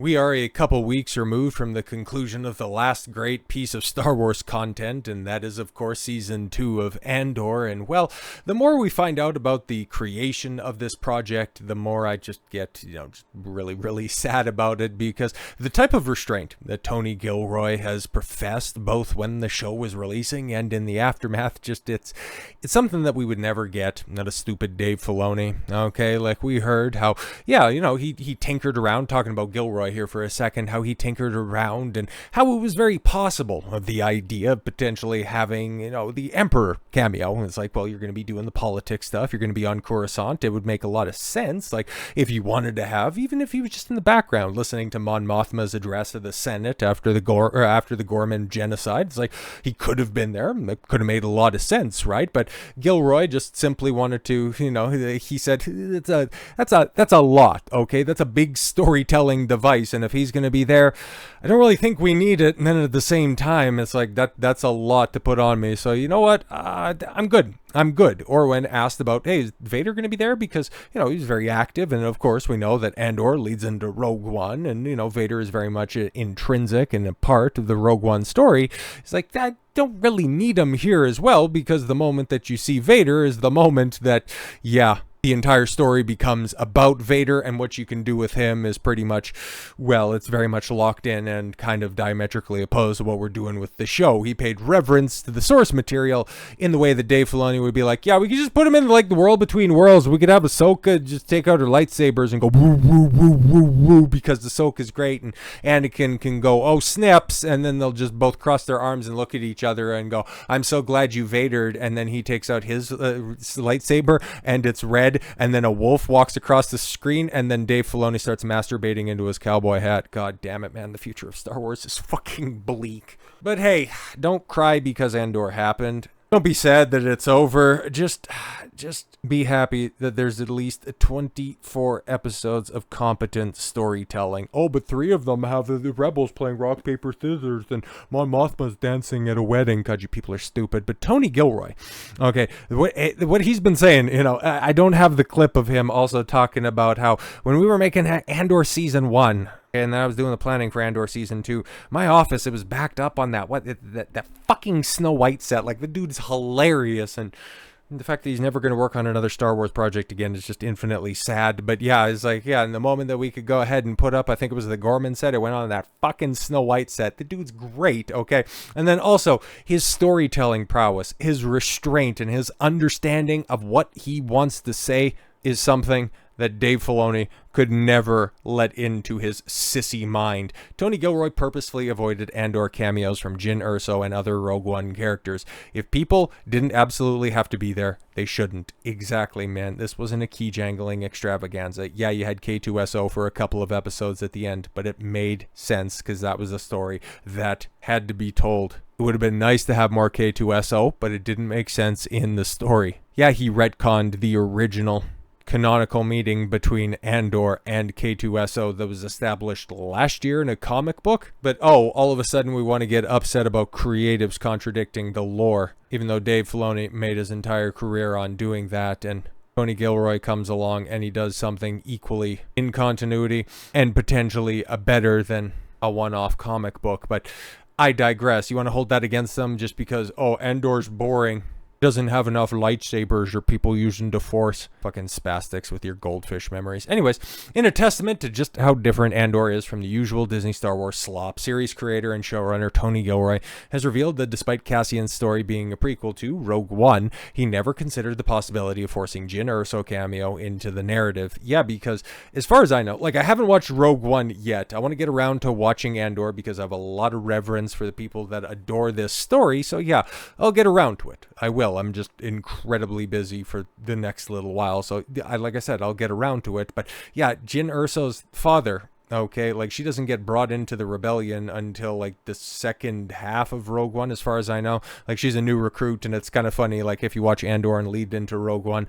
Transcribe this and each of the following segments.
We are a couple weeks removed from the conclusion of the last great piece of Star Wars content, and that is, of course, Season 2 of Andor. And, well, the more we find out about the creation of this project, the more I just get, just really, really sad about it, because the type of restraint that Tony Gilroy has professed, both when the show was releasing and in the aftermath, it's something that we would never get, not a stupid Dave Filoni, okay? Like, we heard how, he tinkered around, talking about Gilroy here for a second, how he tinkered around and how it was very possible of the idea of potentially having, the Emperor cameo. And it's like, well, you're going to be doing the politics stuff. You're going to be on Coruscant. It would make a lot of sense. Like, if you wanted to have, even if he was just in the background listening to Mon Mothma's address to the Senate after the Gorman genocide, it's like he could have been there. That could have made a lot of sense, right? But Gilroy just simply wanted to, he said that's a lot. Okay, that's a big storytelling device. And if he's going to be there, I don't really think we need it. And then at the same time, it's like that's a lot to put on me. So you know what? I'm good. Or when asked about, hey, is Vader going to be there? Because, he's very active. And of course, we know that Andor leads into Rogue One. And, Vader is very much intrinsic and a part of the Rogue One story. It's like, that don't really need him here as well, because the moment that you see Vader is the moment that, the entire story becomes about Vader, and what you can do with him is pretty much, well, it's very much locked in and kind of diametrically opposed to what we're doing with the show. He paid reverence to the source material in the way that Dave Filoni would be like, yeah, we could just put him in like the world between worlds. We could have Ahsoka just take out her lightsabers and go woo, woo, woo, woo, woo, because Ahsoka's great, and Anakin can go, oh, snaps, and then they'll just both cross their arms and look at each other and go, I'm so glad you Vadered, and then he takes out his lightsaber, and it's red, and then a wolf walks across the screen, and then Dave Filoni starts masturbating into his cowboy hat. God damn it, man. The future of Star Wars is fucking bleak. But hey, don't cry because Andor happened. Don't be sad that it's over. Just be happy that there's at least 24 episodes of competent storytelling. Oh, but 3 of them have the rebels playing rock, paper, scissors, and Mon Mothma's dancing at a wedding. God, you people are stupid. But Tony Gilroy, okay, what he's been saying, I don't have the clip of him also talking about how when we were making Andor Season 1, and then I was doing the planning for Andor Season 2, my office, it was backed up on that fucking Snow White set. Like, the dude's hilarious, and the fact that he's never going to work on another Star Wars project again is just infinitely sad. But yeah, it's like, in the moment that we could go ahead and put up, I think it was the Gorman set, it went on that fucking Snow White set. The dude's great, okay? And then also, his storytelling prowess, his restraint, and his understanding of what he wants to say is something that Dave Filoni could never let into his sissy mind. Tony Gilroy purposefully avoided Andor cameos from Jyn Erso and other Rogue One characters. If people didn't absolutely have to be there, they shouldn't. Exactly, man. This wasn't a key jangling extravaganza. Yeah, you had K2SO for a couple of episodes at the end, but it made sense because that was a story that had to be told. It would have been nice to have more K2SO, but it didn't make sense in the story. Yeah, he retconned the original canonical meeting between Andor and K2SO that was established last year in a comic book. But all of a sudden we want to get upset about creatives contradicting the lore, even though Dave Filoni made his entire career on doing that, and Tony Gilroy comes along and he does something equally in continuity and potentially better than a one-off comic book. But I digress. You want to hold that against them just because, Andor's boring, doesn't have enough lightsabers, or people using the Force. Fucking spastics with your goldfish memories. Anyways, in a testament to just how different Andor is from the usual Disney Star Wars slop, series creator and showrunner Tony Gilroy has revealed that despite Cassian's story being a prequel to Rogue One, he never considered the possibility of forcing Jyn Erso cameo into the narrative. Yeah, because as far as I know, I haven't watched Rogue One yet. I want to get around to watching Andor because I have a lot of reverence for the people that adore this story. So yeah, I'll get around to it. I will. I'm just incredibly busy for the next little while. So like I said, I'll get around to it. But yeah, Jyn Erso's father, okay, she doesn't get brought into the rebellion until the second half of Rogue One, as far as I know. She's a new recruit, and it's kind of funny, if you watch Andor and lead into Rogue One,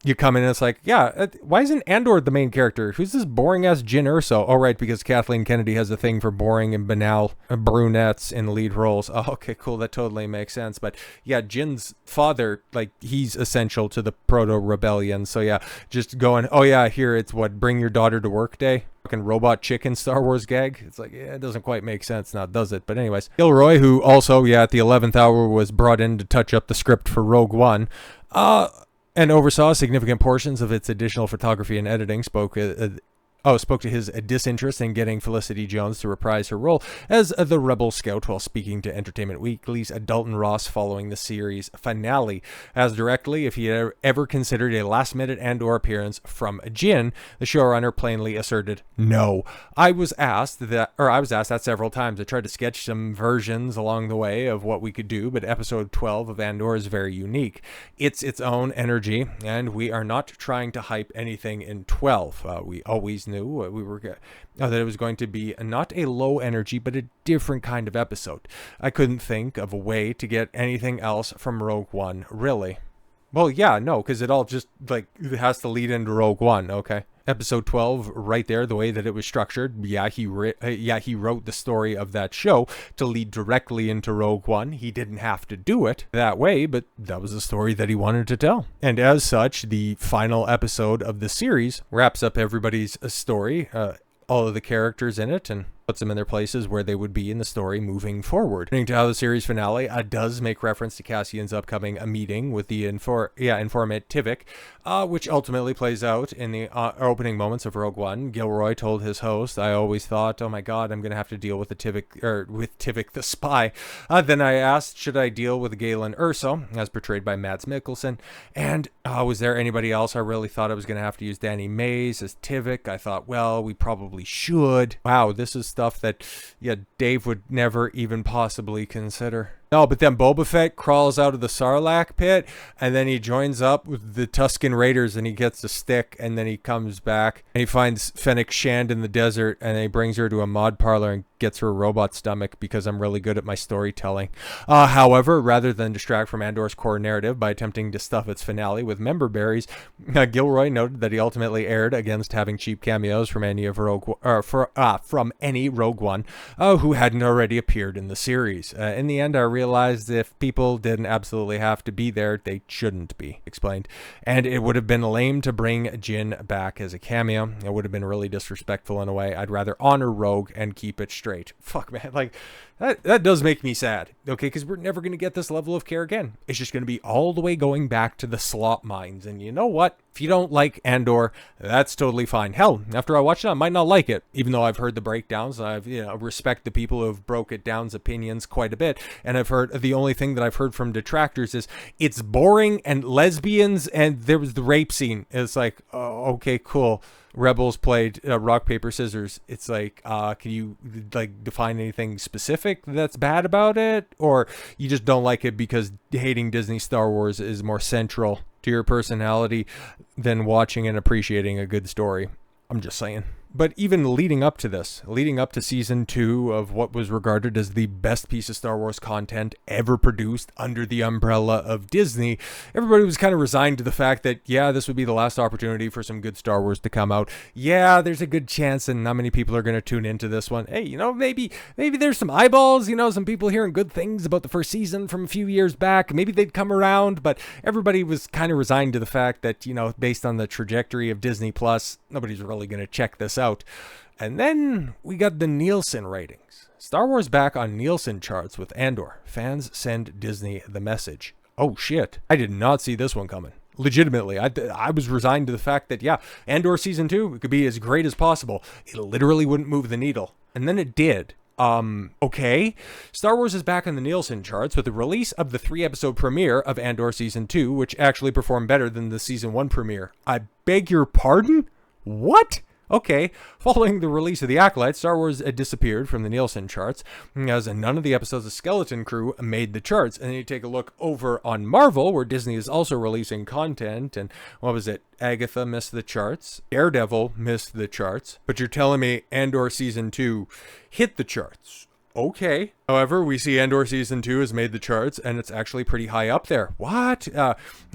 you come in and it's like, yeah, why isn't Andor the main character? Who's this boring ass Jyn Erso? Oh, right, because Kathleen Kennedy has a thing for boring and banal brunettes in lead roles. Oh, okay, cool. That totally makes sense. But yeah, Jyn's father, like, he's essential to the proto rebellion. So yeah, just going, oh yeah, here it's what, bring your daughter to work day? Fucking robot chicken Star Wars gag. It's like, yeah, it doesn't quite make sense now, does it? But anyways, Gilroy, who also, yeah, at the 11th hour was brought in to touch up the script for Rogue One, and oversaw significant portions of its additional photography and editing, spoke to his disinterest in getting Felicity Jones to reprise her role as the Rebel Scout while speaking to Entertainment Weekly's Dalton Ross following the series finale. As directly, if he had ever considered a last-minute Andor appearance from Jyn, the showrunner plainly asserted no. I was asked that several times. I tried to sketch some versions along the way of what we could do, but episode 12 of Andor is very unique. It's its own energy, and we are not trying to hype anything in 12. We always knew that it was going to be not a low energy but a different kind of episode. I couldn't think of a way to get anything else from Rogue One, really. Well, yeah, no, because it all just, like, it has to lead into Rogue One, okay? Episode 12, right there, the way that it was structured, yeah, he wrote the story of that show to lead directly into Rogue One. He didn't have to do it that way, but that was the story that he wanted to tell. And as such, the final episode of the series wraps up everybody's story, all of the characters in it, and puts them in their places where they would be in the story moving forward. Turning to how the series finale does make reference to Cassian's upcoming meeting with the informant Tivik, which ultimately plays out in the opening moments of Rogue One. Gilroy told his host, "I always thought, oh my god, I'm going to have to deal with Tivik the spy. Then I asked, should I deal with Jyn Erso, as portrayed by Mads Mikkelsen? And was there anybody else? I really thought I was going to have to use Danny Mays as Tivik. I thought, well, we probably should." Wow, this is stuff that, yeah, Dave would never even possibly consider. No, but then Boba Fett crawls out of the Sarlacc pit, and then he joins up with the Tusken Raiders, and he gets a stick, and then he comes back, and he finds Fennec Shand in the desert, and then he brings her to a mod parlor and gets her a robot stomach because I'm really good at my storytelling. However, rather than distract from Andor's core narrative by attempting to stuff its finale with member berries, Gilroy noted that he ultimately erred against having cheap cameos from any Rogue One who hadn't already appeared in the series. In the end, I realized if people didn't absolutely have to be there, they shouldn't be, explained. And it would have been lame to bring Jyn back as a cameo. It would have been really disrespectful in a way. I'd rather honor Rogue and keep it straight. Fuck, man. Like, that does make me sad, okay? Because we're never going to get this level of care again. It's just going to be all the way going back to the slot mines. And you know what? If you don't like Andor, that's totally fine. Hell, after I watch it, I might not like it, even though I've heard the breakdowns. I've, respect the people who have broke it down's opinions quite a bit. And I've heard, the only thing that I've heard from detractors is it's boring and lesbians and there was the rape scene. It's like, oh, okay, cool. Rebels played rock, paper, scissors. It's like, can you like define anything specific that's bad about it? Or you just don't like it because hating Disney Star Wars is more central to your personality than watching and appreciating a good story? I'm just saying. But even leading up to season 2 of what was regarded as the best piece of Star Wars content ever produced under the umbrella of Disney, everybody was kind of resigned to the fact that, yeah, this would be the last opportunity for some good Star Wars to come out. Yeah, there's a good chance and not many people are going to tune into this one. Hey, maybe there's some eyeballs, some people hearing good things about the first season from a few years back. Maybe they'd come around, but everybody was kind of resigned to the fact that, based on the trajectory of Disney Plus, nobody's really going to check this out. And then we got the Nielsen ratings. Star Wars back on Nielsen charts with Andor. Fans send Disney the message. Oh shit, I did not see this one coming. Legitimately, I was resigned to the fact that, yeah, Andor season 2, it could be as great as possible. It literally wouldn't move the needle. And then it did. Okay. Star Wars is back on the Nielsen charts with the release of the 3-episode premiere of Andor season 2, which actually performed better than the season 1 premiere. I beg your pardon? What? Okay, following the release of The Acolyte, Star Wars disappeared from the Nielsen charts, as none of the episodes of Skeleton Crew made the charts. And then you take a look over on Marvel, where Disney is also releasing content, and what was it? Agatha missed the charts, Daredevil missed the charts, but you're telling me Andor Season 2 hit the charts. Okay. However, we see Andor Season 2 has made the charts, and it's actually pretty high up there. What?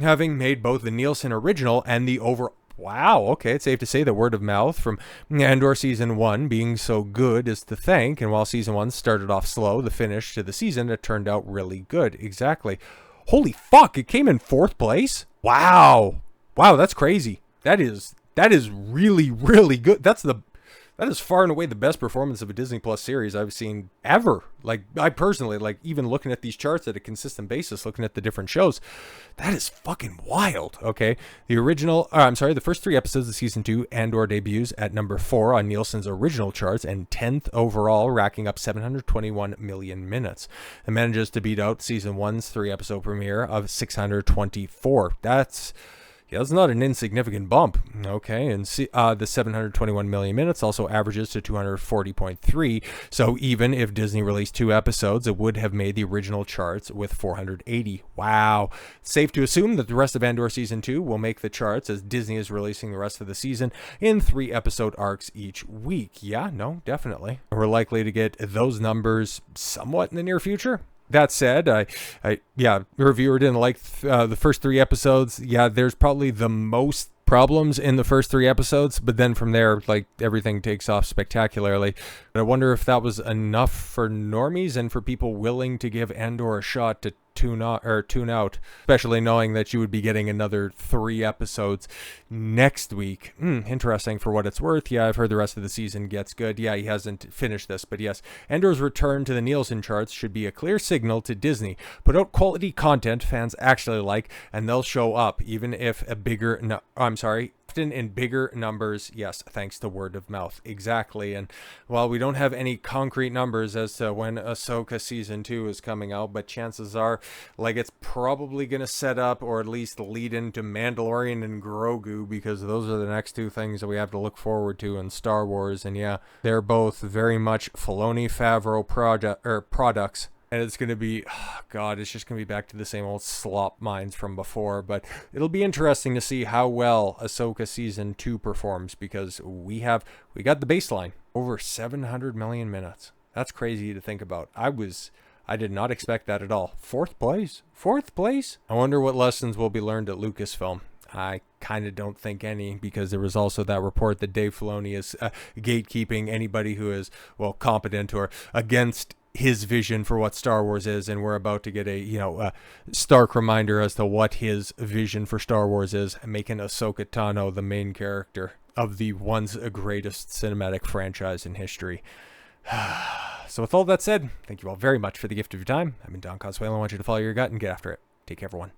Having made both the Nielsen original and the over... Wow, okay, it's safe to say that word of mouth from Andor Season 1 being so good is to thank, and while Season 1 started off slow, the finish to the season, it turned out really good. Exactly. Holy fuck, it came in 4th place? Wow. Wow, that's crazy. That is really, really good. That is far and away the best performance of a Disney Plus series I've seen ever. Like, I personally, like, even looking at these charts at a consistent basis, looking at the different shows, that is fucking wild, okay? The first 3 episodes of Season 2, Andor debuts at number 4 on Nielsen's original charts and 10th overall, racking up 721 million minutes. It manages to beat out Season 1's 3-episode premiere of 624. That's not an insignificant bump, okay? And the 721 million minutes also averages to 240.3. So even if Disney released 2 episodes, it would have made the original charts with 480. Wow. Safe to assume that the rest of Andor Season 2 will make the charts, as Disney is releasing the rest of the season in 3-episode arcs each week. Yeah, no, definitely. We're likely to get those numbers somewhat in the near future. That said, the reviewer didn't like the first 3 episodes. Yeah, there's probably the most problems in the first 3 episodes, but then from there, like, everything takes off spectacularly. But I wonder if that was enough for normies and for people willing to give Andor a shot to tune out, especially knowing that you would be getting another 3 episodes next week. Interesting for what it's worth. Yeah, I've heard the rest of the season gets good. Yeah, he hasn't finished this, but yes, Andor's return to the Nielsen charts should be a clear signal to Disney. Put out quality content fans actually like, and they'll show up, even if often in bigger numbers. Yes, thanks to word of mouth. Exactly. And while we don't have any concrete numbers as to when Ahsoka Season 2 is coming out, but chances are, like, it's probably going to set up or at least lead into Mandalorian and Grogu, because those are the next 2 things that we have to look forward to in Star Wars. And yeah, they're both very much Filoni Favreau products. And it's going to be, it's just going to be back to the same old slop mines from before. But it'll be interesting to see how well Ahsoka Season 2 performs, because we got the baseline. Over 700 million minutes. That's crazy to think about. I did not expect that at all. 4th place? 4th place? I wonder what lessons will be learned at Lucasfilm. I kind of don't think any, because there was also that report that Dave Filoni is gatekeeping anybody who is, competent or against his vision for what Star Wars is, and we're about to get a stark reminder as to what his vision for Star Wars is, making Ahsoka Tano the main character of the once greatest cinematic franchise in history. So with all that said, thank you all very much for the gift of your time. I've been Don Coswell, and I want you to follow your gut and get after it. Take care, everyone.